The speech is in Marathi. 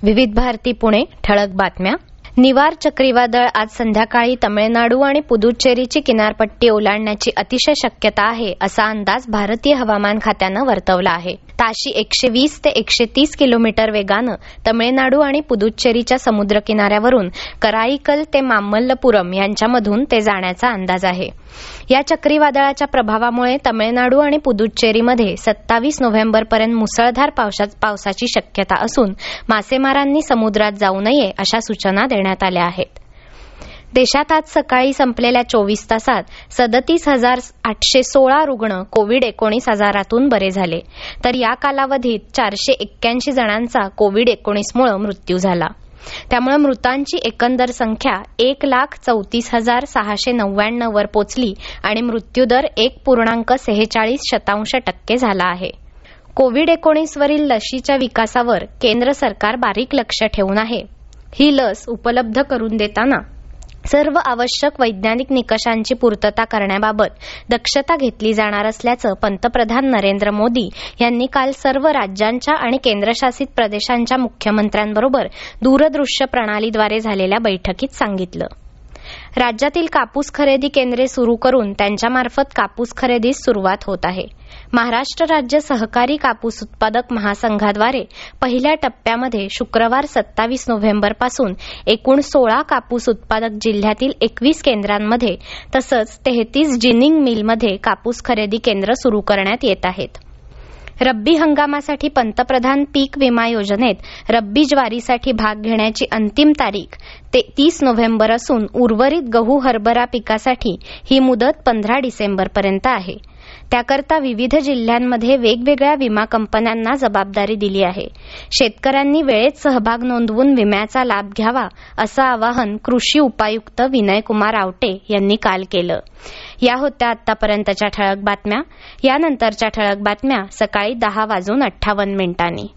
विविध भारती पुणे ठळक बातम्या. निवार चक्रीवादळ आज संध्याकाळी तमिळनाडू आणि पुदुच्चेरीची किनारपट्टी ओलांडण्याची अतिशय शक्यता आहे असा अंदाज भारतीय हवामान खात्यानं वर्तवला आहे. ताशी 120 ते 130 किलोमीटर वेगानं तमिळनाडू आणि पुदुच्चेरीच्या समुद्र किनाऱ्यावरून कराईकल ते मामल्लपुरम यांच्यामधून ते जाण्याचा अंदाज आहे. या चक्रीवादळाच्या प्रभावामुळे तमिळनाडू आणि पुदुच्चेरीमध्ये 27 नोव्हेंबरपर्यंत मुसळधार पावसाची शक्यता असून मासेमारांनी समुद्रात जाऊ नये अशा सूचना देण्यात आल्या आहेत. देशात आज सकाळी संपलेल्या 24 तासात 37,816 रुग्ण कोविड-19 आजारातून बरे झाले, तर या कालावधीत 481 जणांचा कोविड-19मुळे मृत्यू झाला. त्यामुळे मृतांची एकंदर संख्या 1,34,699 वर पोचली आणि मृत्यूदर 1.46% झाला आहे. कोविड-19 वरील लशीच्या विकासावर केंद्र सरकार बारीक लक्ष ठेवून आहे. ही लस उपलब्ध करून देताना सर्व आवश्यक वैज्ञानिक निकषांची पूर्तता करण्याबाबत दक्षता घेतली जाणार असल्याचं पंतप्रधान नरेंद्र मोदी यांनी काल सर्व राज्यांच्या आणि केंद्रशासित प्रदेशांच्या मुख्यमंत्र्यांबरोबर दूरदृश्य प्रणालीद्वारे झालेल्या बैठकीत सांगितलं. राज्यातील कापूस खरेदी केंद्रे सुरू करून त्यांच्यामार्फत कापूस खरेदीस सुरुवात होत आहे. महाराष्ट्र राज्य सहकारी कापूस उत्पादक महासंघाद्वारे पहिल्या टप्प्यामध्ये शुक्रवार 27 नोव्हेंबरपासून एकूण 16 कापूस उत्पादक जिल्ह्यातील 21 केंद्रांमध्ये तसंच 33 जिनिंग मिलमध्ये कापूस खरेदी केंद्र सुरू करण्यात येत आहेत. रब्बी हंगामासाठी पंतप्रधान पीक विमा योजनेत रब्बी ज्वारीसाठी भाग घेण्याची अंतिम तारीख 30 नोव्हेंबर असून उर्वरित गहू हरभरा पिकासाठी ही मुदत 15 डिसेंबरपर्यंत आहे. त्याकरता विविध जिल्ह्यांमध्ये वेगवेगळ्या विमा कंपन्यांना जबाबदारी दिली आहे. शेतकऱ्यांनी वेळेत सहभाग नोंदवून विम्याचा लाभ घ्यावा असं आवाहन कृषी उपायुक्त विनयकुमार आवटे यांनी काल केलं. या होत्या आतापर्यंतच्या ठळक बातम्या. यानंतरच्या ठळक बातम्या सकाळी 10:58 मिनिटांनी.